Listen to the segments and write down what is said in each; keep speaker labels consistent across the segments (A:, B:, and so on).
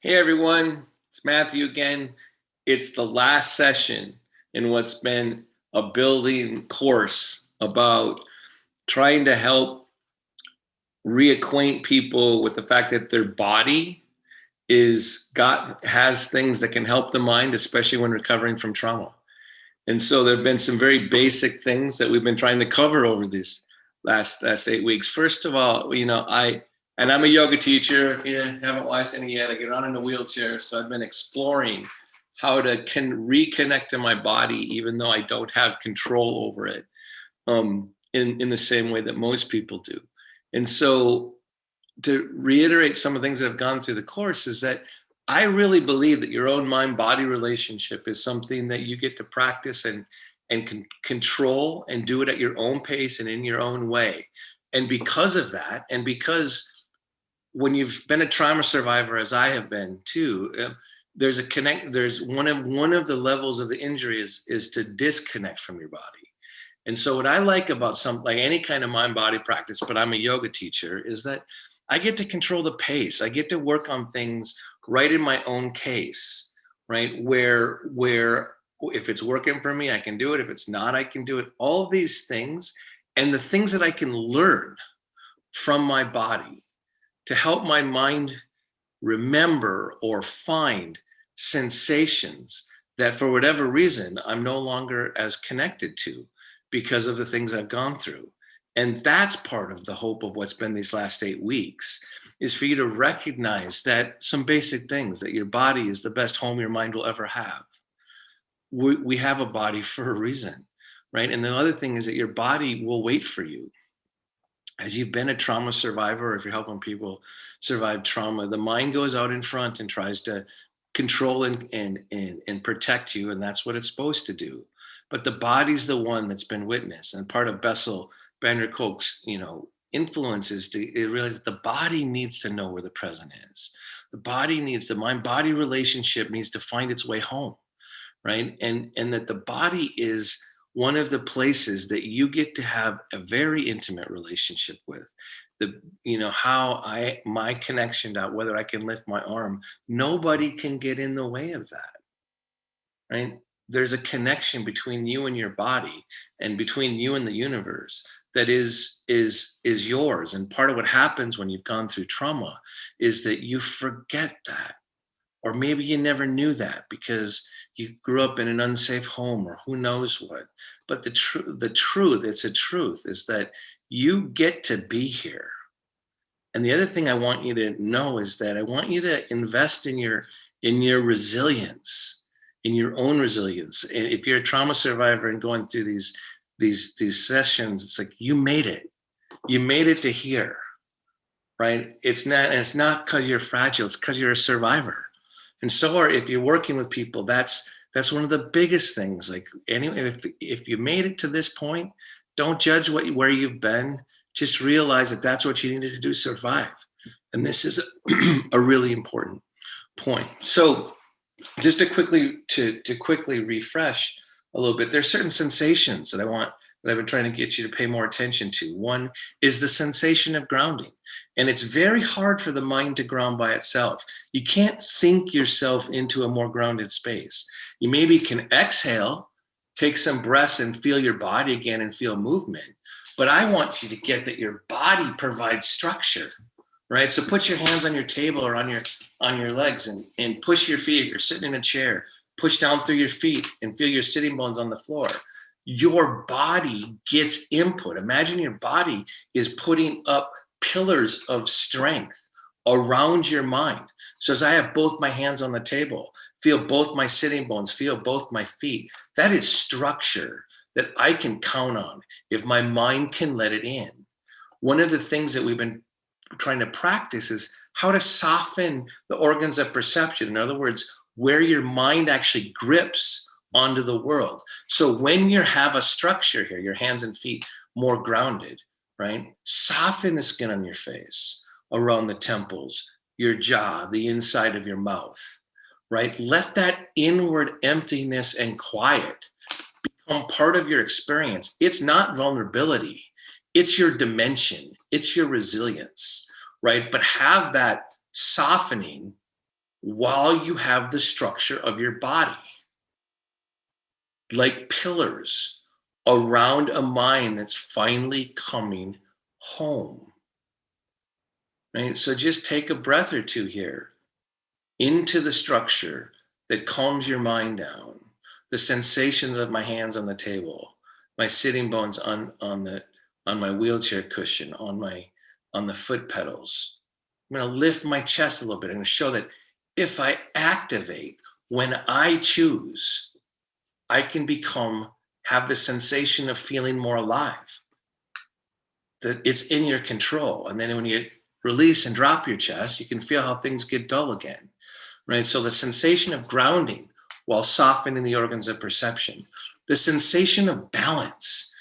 A: Hey everyone, it's Matthew again. It's the last session in what's been a building course about trying to help reacquaint people with the fact that their body has things that can help the mind, especially when recovering from trauma. And so there have been some very basic things that we've been trying to cover over these last 8 weeks. First of all, I'm a yoga teacher. If you haven't watched any yet, I get on in a wheelchair. So I've been exploring how to reconnect to my body, even though I don't have control over it, in the same way that most people do. And so to reiterate some of the things that have gone through the course is that I really believe that your own mind-body relationship is something that you get to practice and can control and do it at your own pace and in your own way. And because of that, and because when you've been a trauma survivor, as I have been too, there's one of the levels of the injury is to disconnect from your body. And so what I like about like any kind of mind-body practice, but I'm a yoga teacher, is that I get to control the pace. I get to work on things right in my own case, right? Where if it's working for me, I can do it. If it's not, I can do it. All of these things and the things that I can learn from my body to help my mind remember or find sensations that for whatever reason, I'm no longer as connected to because of the things I've gone through. And that's part of the hope of what's been these last 8 weeks, is for you to recognize that some basic things, that your body is the best home your mind will ever have. We have a body for a reason, right? And the other thing is that your body will wait for you. As you've been a trauma survivor, or if you're helping people survive trauma, the mind goes out in front and tries to control and protect you, and that's what it's supposed to do. But the body's the one that's been witnessed, and part of Bessel van der Kolk's, influence is to realize that the body needs to know where the present is. The mind-body relationship needs to find its way home, right? And that the body is one of the places that you get to have a very intimate relationship with. My connection to whether I can lift my arm, nobody can get in the way of that, right? There's a connection between you and your body and between you and the universe that is yours. And part of what happens when you've gone through trauma is that you forget that. Or maybe you never knew that because you grew up in an unsafe home or who knows what. But the truth, it's a truth, is that you get to be here. And the other thing I want you to know is that I want you to invest in your resilience, in your own resilience. And if you're a trauma survivor and going through these sessions, it's like you made it. You made it to here, right? It's not because you're fragile, it's because you're a survivor. And so if you're working with people, that's one of the biggest things. Like anyway, if you made it to this point, don't judge where you've been. Just realize that that's what you needed to do to survive. And this is a really important point. So just to quickly refresh a little bit, there's certain sensations that I've been trying to get you to pay more attention to. One is the sensation of grounding. And it's very hard for the mind to ground by itself. You can't think yourself into a more grounded space. You maybe can exhale, take some breaths and feel your body again and feel movement. But I want you to get that your body provides structure, right? So put your hands on your table or on your legs and push your feet. If you're sitting in a chair, push down through your feet and feel your sitting bones on the floor. Your body gets input. Imagine your body is putting up pillars of strength around your mind. So as I have both my hands on the table, feel both my sitting bones, feel both my feet, that is structure that I can count on if my mind can let it in. One of the things that we've been trying to practice is how to soften the organs of perception. In other words, where your mind actually grips onto the world. So when you have a structure here, your hands and feet more grounded, right? Soften the skin on your face, around the temples, your jaw, the inside of your mouth, right? Let that inward emptiness and quiet become part of your experience. It's not vulnerability. It's your dimension. It's your resilience, right? But have that softening while you have the structure of your body, like pillars around a mind that's finally coming home. Right? So just take a breath or two here into the structure that calms your mind down. The sensations of my hands on the table, my sitting bones on my wheelchair cushion, on the foot pedals. I'm going to lift my chest a little bit. I'm going to show that if I activate when I choose, I can have the sensation of feeling more alive. That it's in your control. And then when you release and drop your chest, you can feel how things get dull again. Right? So the sensation of grounding while softening the organs of perception, the sensation of balance,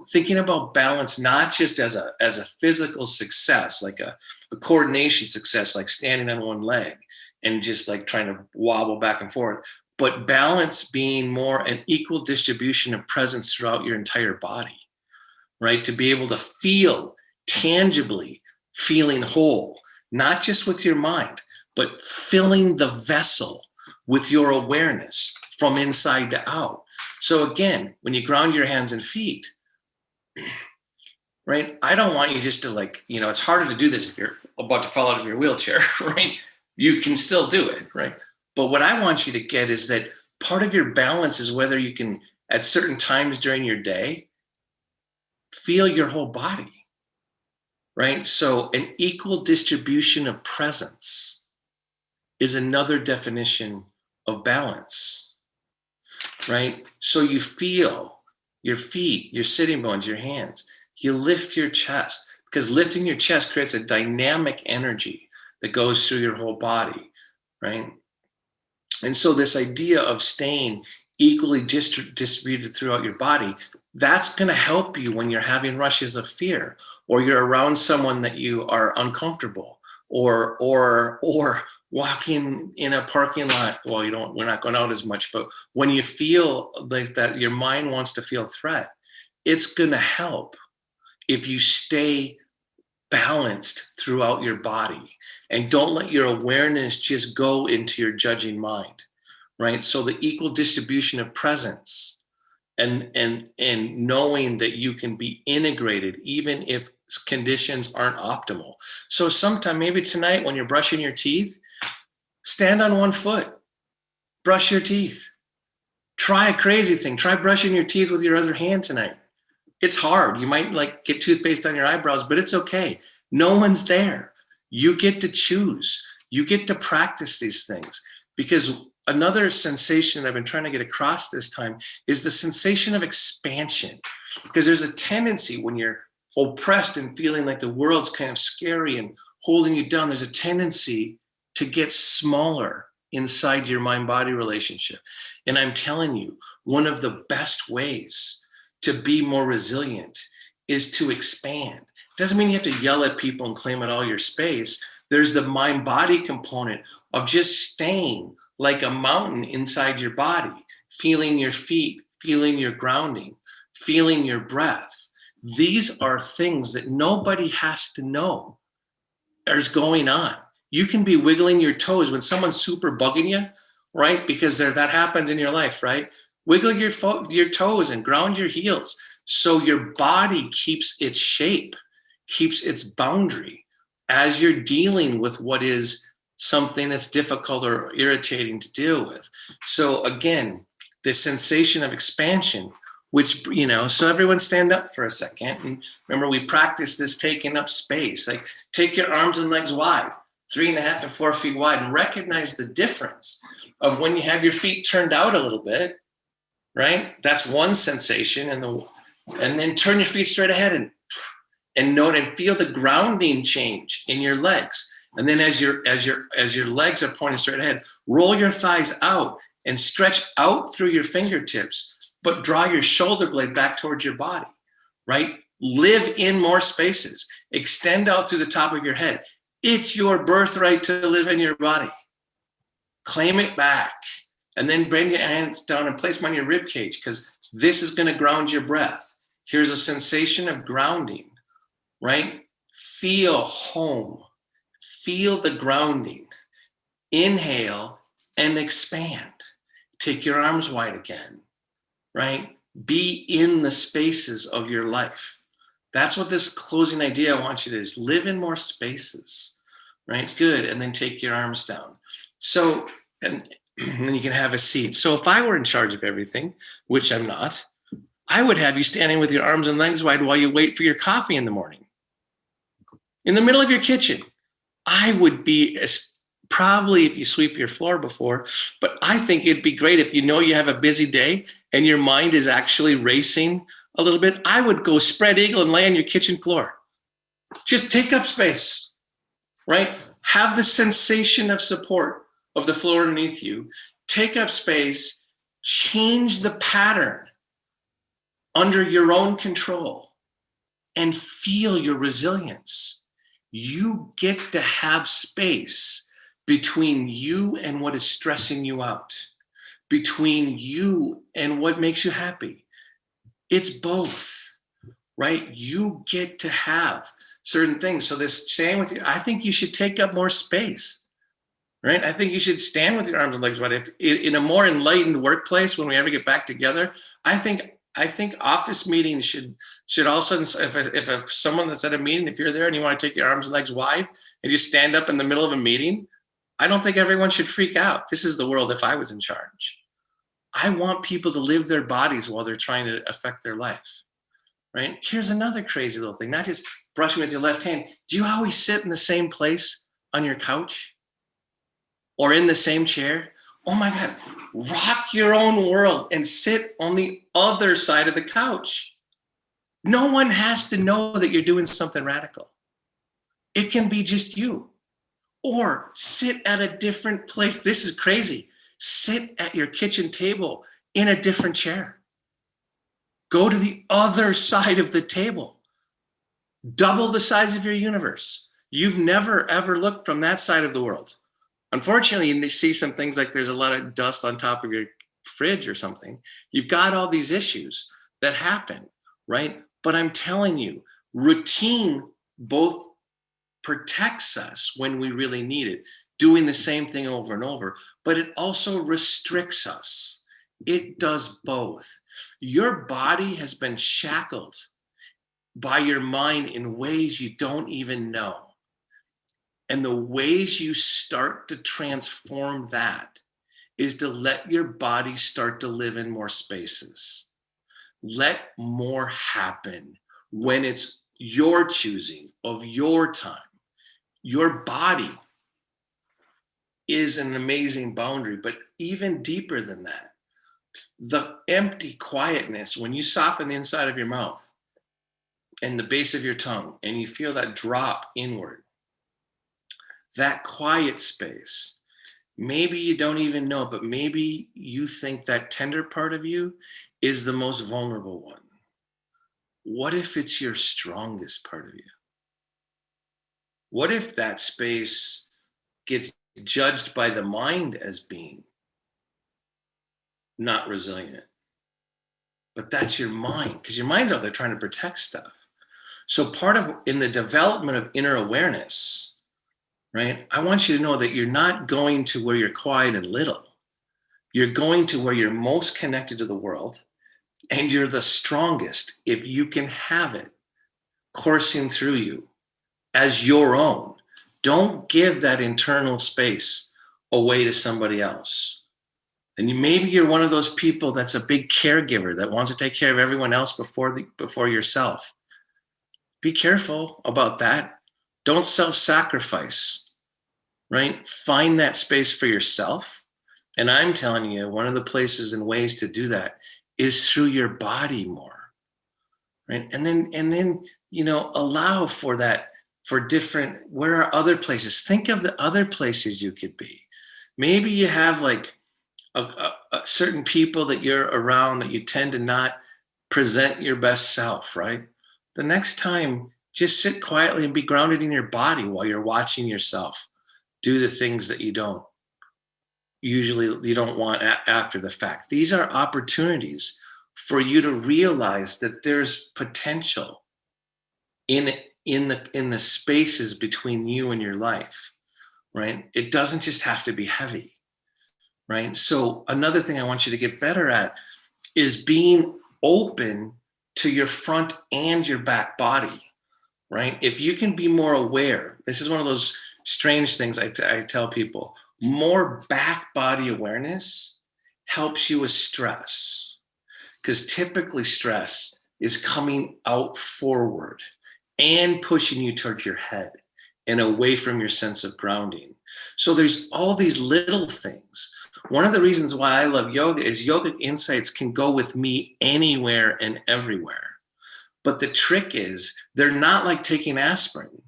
A: thinking about balance not just as a physical success, like a coordination success, like standing on one leg and just like trying to wobble back and forth, but balance being more an equal distribution of presence throughout your entire body, right? To be able to feel tangibly, feeling whole, not just with your mind, but filling the vessel with your awareness from inside to out. So again, when you ground your hands and feet, right? I don't want you just to like, it's harder to do this if you're about to fall out of your wheelchair, right? You can still do it, right? But what I want you to get is that part of your balance is whether you can, at certain times during your day, feel your whole body, right? So an equal distribution of presence is another definition of balance, right? So you feel your feet, your sitting bones, your hands. You lift your chest, because lifting your chest creates a dynamic energy that goes through your whole body, right? And so this idea of staying equally distributed throughout your body, that's going to help you when you're having rushes of fear, or you're around someone that you are uncomfortable, or walking in a parking lot. Well, we're not going out as much, but when you feel like that your mind wants to feel threat, it's going to help if you stay balanced throughout your body and don't let your awareness just go into your judging mind, right? So the equal distribution of presence and knowing that you can be integrated even if conditions aren't optimal. So sometime, maybe tonight when you're brushing your teeth, stand on one foot, brush your teeth. Try a crazy thing. Try brushing your teeth with your other hand tonight. It's hard. You might like get toothpaste on your eyebrows, but it's okay. No one's there. You get to choose. You get to practice these things, because another sensation that I've been trying to get across this time is the sensation of expansion. Because there's a tendency when you're oppressed and feeling like the world's kind of scary and holding you down, there's a tendency to get smaller inside your mind-body relationship. And I'm telling you, one of the best ways to be more resilient is to expand. Doesn't mean you have to yell at people and claim it all your space. There's the mind-body component of just staying like a mountain inside your body, feeling your feet, feeling your grounding, feeling your breath. These are things that nobody has to know is going on. You can be wiggling your toes when someone's super bugging you, right? Because that happens in your life, right? Wiggle your toes and ground your heels so your body keeps its shape, keeps its boundary as you're dealing with what is something that's difficult or irritating to deal with. So again, the sensation of expansion, which, so everyone stand up for a second. And remember, we practice this taking up space. Like take your arms and legs wide, 3.5 to 4 feet wide, and recognize the difference of when you have your feet turned out a little bit, right? That's one sensation. And then turn your feet straight ahead and note and feel the grounding change in your legs. And then as your legs are pointed straight ahead, roll your thighs out and stretch out through your fingertips, but draw your shoulder blade back towards your body, right? Live in more spaces. Extend out through the top of your head. It's your birthright to live in your body. Claim it back. And then bring your hands down and place them on your rib cage, because this is going to ground your breath. Here's a sensation of grounding, right? Feel home. Feel the grounding. Inhale and expand. Take your arms wide again, right? Be in the spaces of your life. That's what this closing idea I want you to do is live in more spaces, right? Good. And then take your arms down. So, and then you can have a seat. So if I were in charge of everything, which I'm not, I would have you standing with your arms and legs wide while you wait for your coffee in the morning. In the middle of your kitchen. I would be probably if you sweep your floor before, but I think it'd be great if you know you have a busy day and your mind is actually racing a little bit. I would go spread eagle and lay on your kitchen floor. Just take up space, right? Have the sensation of support of the floor underneath you. Take up space, change the pattern under your own control, and feel your resilience. You get to have space between you and what is stressing you out, between you and what makes you happy. It's both, right? You get to have certain things. So this staying with you, I think you should take up more space, right? I think you should stand with your arms and legs wide. If in a more enlightened workplace, when we ever get back together, I think office meetings should also, if someone that's at a meeting, if you're there and you want to take your arms and legs wide and just stand up in the middle of a meeting, I don't think everyone should freak out. This is the world if I was in charge. I want people to live their bodies while they're trying to affect their life, right? Here's another crazy little thing, not just brushing with your left hand. Do you always sit in the same place on your couch or in the same chair? Oh my God, rock your own world and sit on the other side of the couch. No one has to know that you're doing something radical. It can be just you. Or sit at a different place. This is crazy. Sit at your kitchen table in a different chair. Go to the other side of the table. Double the size of your universe. You've never, ever looked from that side of the world. Unfortunately, you see some things like there's a lot of dust on top of your fridge or something. You've got all these issues that happen, right? But I'm telling you, routine both protects us when we really need it, doing the same thing over and over, but it also restricts us. It does both. Your body has been shackled by your mind in ways you don't even know. And the ways you start to transform that is to let your body start to live in more spaces. Let more happen when it's your choosing of your time. Your body is an amazing boundary, but even deeper than that, the empty quietness, when you soften the inside of your mouth and the base of your tongue, and you feel that drop inward, that quiet space, maybe you don't even know, but maybe you think that tender part of you is the most vulnerable one. What if it's your strongest part of you? What if that space gets judged by the mind as being not resilient? But that's your mind, because your mind's out there trying to protect stuff. So part of in the development of inner awareness, right? I want you to know that you're not going to where you're quiet and little. You're going to where you're most connected to the world, and you're the strongest if you can have it coursing through you as your own. Don't give that internal space away to somebody else. And maybe you're one of those people that's a big caregiver that wants to take care of everyone else before yourself. Be careful about that. Don't self-sacrifice, right? Find that space for yourself. And I'm telling you, one of the places and ways to do that is through your body more, right? And then allow for that, for different, where are other places? Think of the other places you could be. Maybe you have like a certain people that you're around that you tend to not present your best self, right? The next time, just sit quietly and be grounded in your body while you're watching yourself do the things that you don't want after the fact. These are opportunities for you to realize that there's potential in the spaces between you and your life, right? It doesn't just have to be heavy, right? So another thing I want you to get better at is being open to your front and your back body, right? If you can be more aware, this is one of those strange things I tell people, more back body awareness helps you with stress, because typically stress is coming out forward and pushing you towards your head and away from your sense of grounding. So there's all these little things. One of the reasons why I love yoga is yogic insights can go with me anywhere and everywhere. But the trick is they're not like taking aspirin.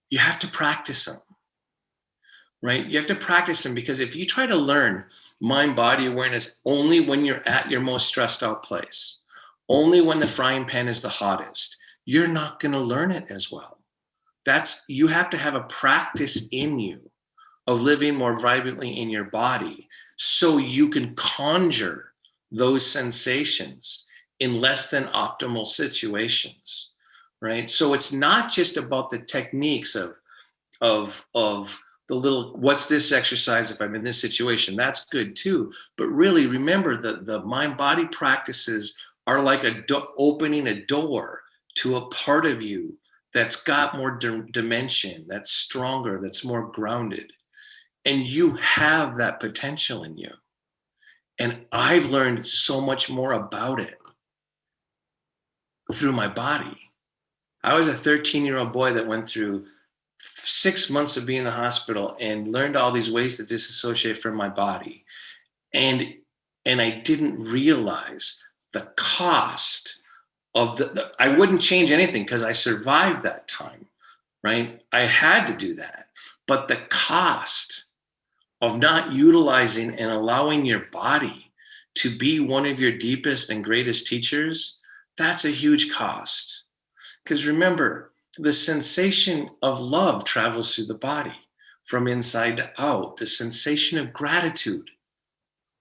A: You have to practice them, right? You have to practice them, because if you try to learn mind body awareness only when you're at your most stressed out place, only when the frying pan is the hottest, you're not going to learn it as well. You have to have a practice in you of living more vibrantly in your body so you can conjure those sensations in less than optimal situations, right? So it's not just about the techniques of the little, what's this exercise if I'm in this situation? That's good too. But really remember that the mind body practices are like opening a door to a part of you that's got more dimension, that's stronger, that's more grounded. And you have that potential in you. And I've learned so much more about it through my body. I was a 13-year-old boy that went through 6 months of being in the hospital and learned all these ways to disassociate from my body. And I didn't realize the cost of I wouldn't change anything because I survived that time, right? I had to do that. But the cost of not utilizing and allowing your body to be one of your deepest and greatest teachers, that's a huge cost. Because remember, the sensation of love travels through the body from inside to out. The sensation of gratitude,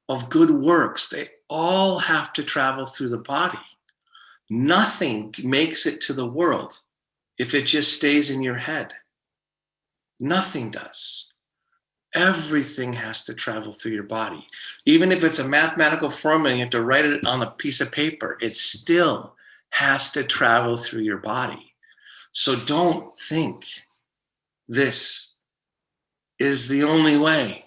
A: of good works, they all have to travel through the body. Nothing makes it to the world if it just stays in your head. Nothing does. Everything has to travel through your body. Even if it's a mathematical formula and you have to write it on a piece of paper, it still has to travel through your body. So don't think this is the only way.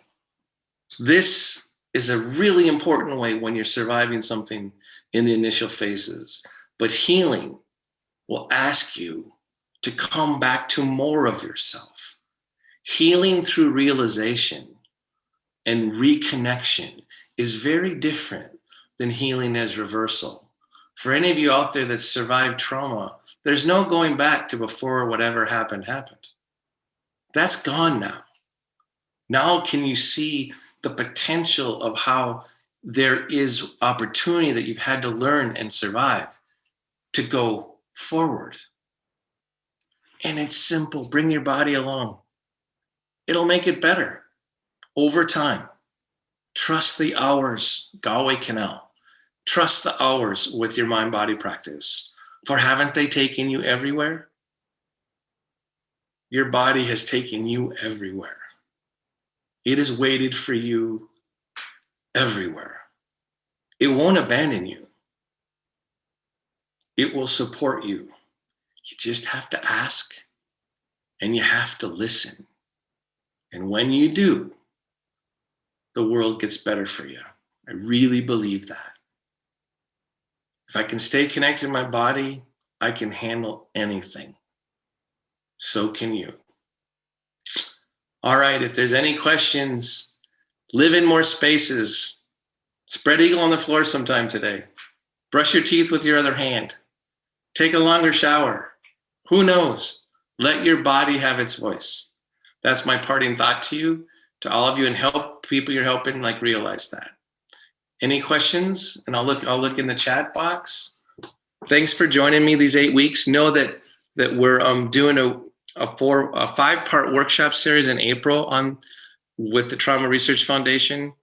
A: This is a really important way when you're surviving something in the initial phases. But healing will ask you to come back to more of yourself. Healing through realization and reconnection is very different than healing as reversal. For any of you out there that survived trauma, there's no going back to before whatever happened. That's gone now. Now can you see the potential of how there is opportunity that you've had to learn and survive to go forward? And it's simple. Bring your body along. It'll make it better over time. Trust the hours, Galway Canal. Trust the hours with your mind-body practice. For haven't they taken you everywhere? Your body has taken you everywhere. It has waited for you everywhere. It won't abandon you. It will support you. You just have to ask and you have to listen. And when you do, the world gets better for you. I really believe that. If I can stay connected in my body, I can handle anything. So can you. All right, if there's any questions, live in more spaces. Spread eagle on the floor sometime today. Brush your teeth with your other hand. Take a longer shower. Who knows? Let your body have its voice. That's my parting thought to you, to all of you, and help people you're helping realize that. Any questions? And I'll look in the chat box. Thanks for joining me these 8 weeks. Know that we're doing a 5-part workshop series in April with the Trauma Research Foundation.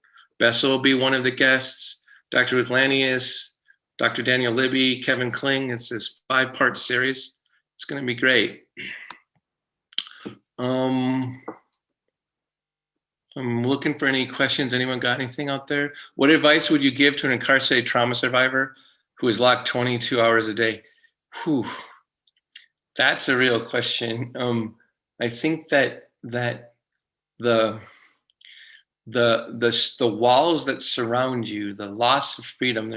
A: Bessa will be one of the guests. Dr. Ruth Lanius, Dr. Daniel Libby, Kevin Kling. It's this 5-part series. It's going to be great. I'm looking for any questions. Anyone got anything out there? What advice would you give to an incarcerated trauma survivor who is locked 22 hours a day? Whew, that's a real question. I think that the the walls that surround you, the loss of freedom,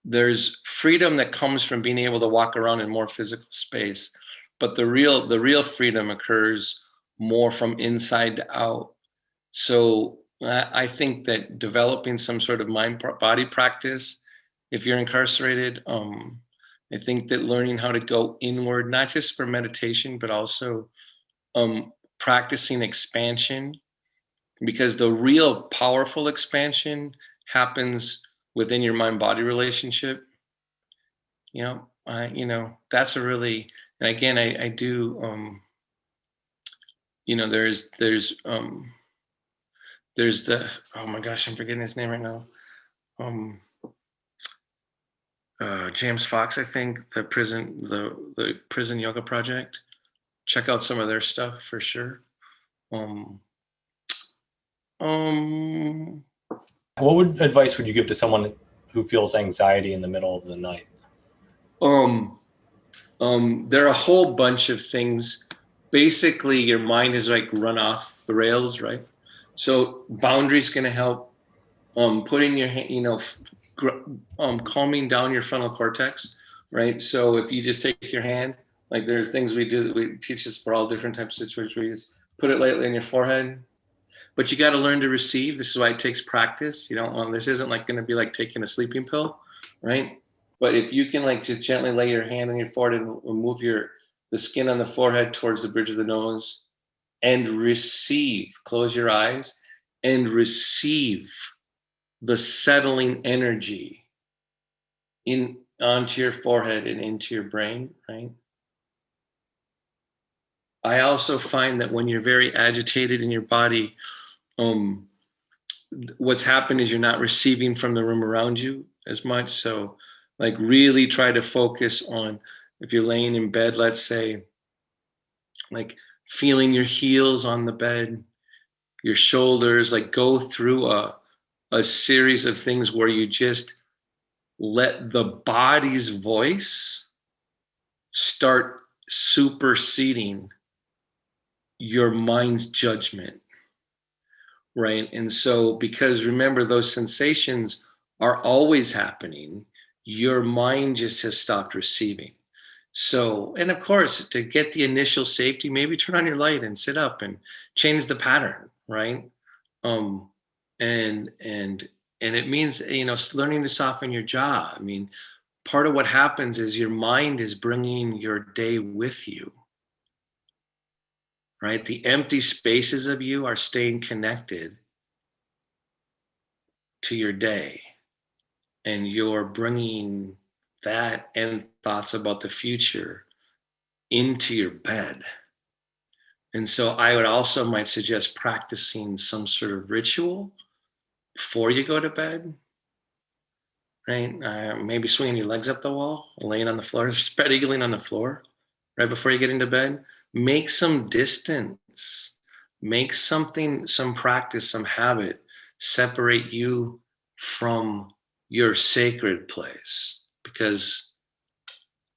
A: there's freedom that comes from being able to walk around in more physical space, but the real freedom occurs more from inside to out. So I think that developing some sort of mind body practice, if you're incarcerated, I think that learning how to go inward, not just for meditation, but also practicing expansion, because the real powerful expansion happens within your mind body relationship. That's a really, and again, I do, there's the, oh my gosh, I'm forgetting his name right now. Um, James Fox, I think, the prison yoga project. Check out some of their stuff for sure. Um, um,
B: What advice would you give to someone who feels anxiety in the middle of the night?
A: there are a whole bunch of things. Basically, your mind is like run off the rails, right? So boundaries going to help. Putting your hand, calming down your frontal cortex, right? So if you just take your hand, like there are things we do that we teach us for all different types of situations, where you just put it lightly on your forehead. But you got to learn to receive. This is why it takes practice. You don't want, this isn't like going to be like taking a sleeping pill, right? But if you can like just gently lay your hand on your forehead and move the skin on the forehead towards the bridge of the nose and receive, close your eyes and receive the settling energy in onto your forehead and into your brain, right? I also find that when you're very agitated in your body, what's happened is you're not receiving from the room around you as much. So like really try to focus on, if you're laying in bed, let's say, like feeling your heels on the bed, your shoulders, like go through a series of things where you just let the body's voice start superseding your mind's judgment, right? And so, because remember, those sensations are always happening, your mind just has stopped receiving. So, and of course, to get the initial safety, maybe turn on your light and sit up and change the pattern, right? Um, and it means, learning to soften your jaw. I mean, part of what happens is your mind is bringing your day with you, right? The empty spaces of you are staying connected to your day, and you're bringing that and thoughts about the future into your bed. And so I would also might suggest practicing some sort of ritual before you go to bed, right? Maybe swinging your legs up the wall, laying on the floor, spread eagling on the floor right before you get into bed. Make some distance, make something, some practice, some habit separate you from your sacred place, because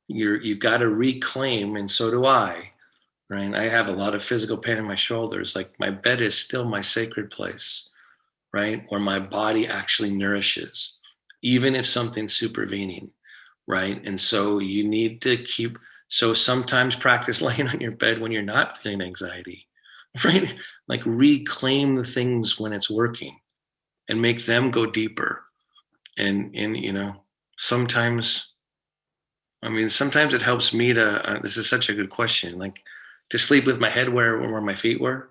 A: you've got to reclaim, and so do I, right? I have a lot of physical pain in my shoulders. Like my bed is still my sacred place, right? Where my body actually nourishes, even if something's supervening, right? And so you need to keep, so sometimes practice laying on your bed when you're not feeling anxiety, right? Like reclaim the things when it's working and make them go deeper. And sometimes, I mean, sometimes it helps me to, this is such a good question, like to sleep with my head where my feet were,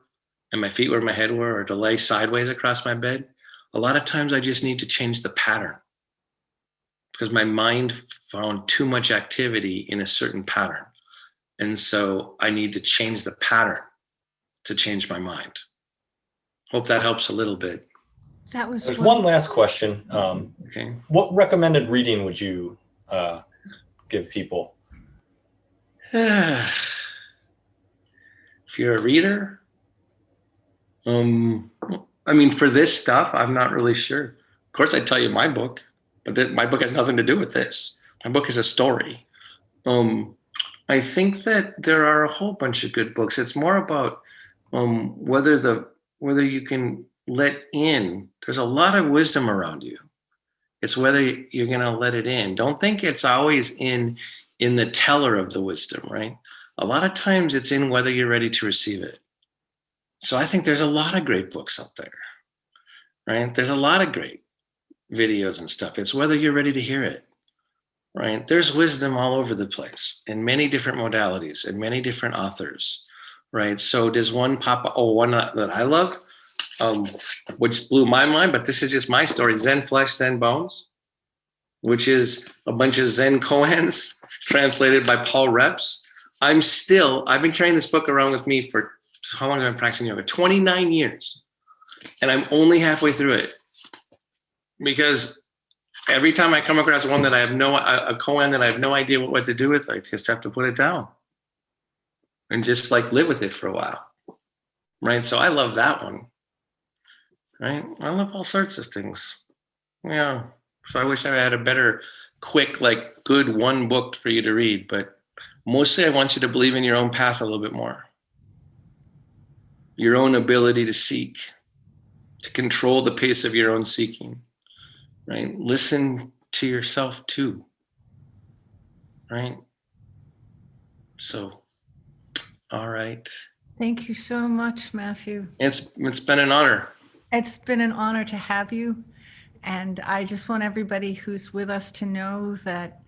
A: and my feet where my head were, or to lay sideways across my bed. A lot of times I just need to change the pattern, because my mind found too much activity in a certain pattern. And so I need to change the pattern to change my mind. Hope that helps a little bit.
B: There's one last question.
A: Okay.
B: What recommended reading would you give people?
A: If you're a reader, Um, I mean, for this stuff, I'm not really sure. Of course, I'd tell you my book, but my book has nothing to do with this. My book is a story. Um, I think that there are a whole bunch of good books. It's more about whether you can let in. There's a lot of wisdom around you. It's whether you're going to let it in. Don't think it's always in the teller of the wisdom, right? A lot of times it's in whether you're ready to receive it. So I think there's a lot of great books out there, right? There's a lot of great videos and stuff. It's whether you're ready to hear it, right? There's wisdom all over the place in many different modalities and many different authors, right? So does one pop? Oh, one that I love, um, which blew my mind, but this is just my story: Zen Flesh, Zen Bones, which is a bunch of Zen koans translated by Paul Reps. I've been carrying this book around with me for how long have I been practicing yoga? 29 years. And I'm only halfway through it because every time I come across one that I have a koan that I have no idea what to do with, I just have to put it down and just like live with it for a while. Right. So I love that one. Right. I love all sorts of things. Yeah. So I wish I had a better, quick, like good one book for you to read. But mostly I want you to believe in your own path a little bit more. Your own ability to seek, to control the pace of your own seeking, right? Listen to yourself too, right? So, all right.
C: Thank you so much, Matthew.
A: It's been an honor.
C: It's been an honor to have you. And I just want everybody who's with us to know that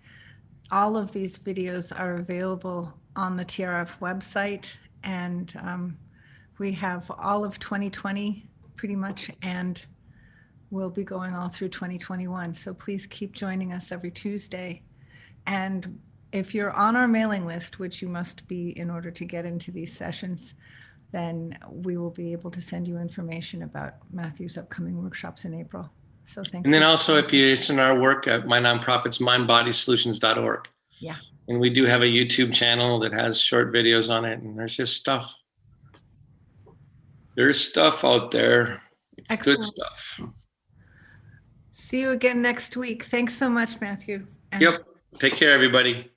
C: all of these videos are available on the TRF website. And we have all of 2020 pretty much, and we'll be going all through 2021. So please keep joining us every Tuesday. And if you're on our mailing list, which you must be in order to get into these sessions, then we will be able to send you information about Matthew's upcoming workshops in April. So thank you.
A: And then also, if you're interested in our work at my nonprofit's mindbodysolutions.org.
C: Yeah.
A: And we do have a YouTube channel that has short videos on it, and there's just stuff. There's stuff out there. It's
C: Excellent.
A: Good stuff.
C: See you again next week. Thanks so much, Matthew.
A: Yep. Take care, everybody.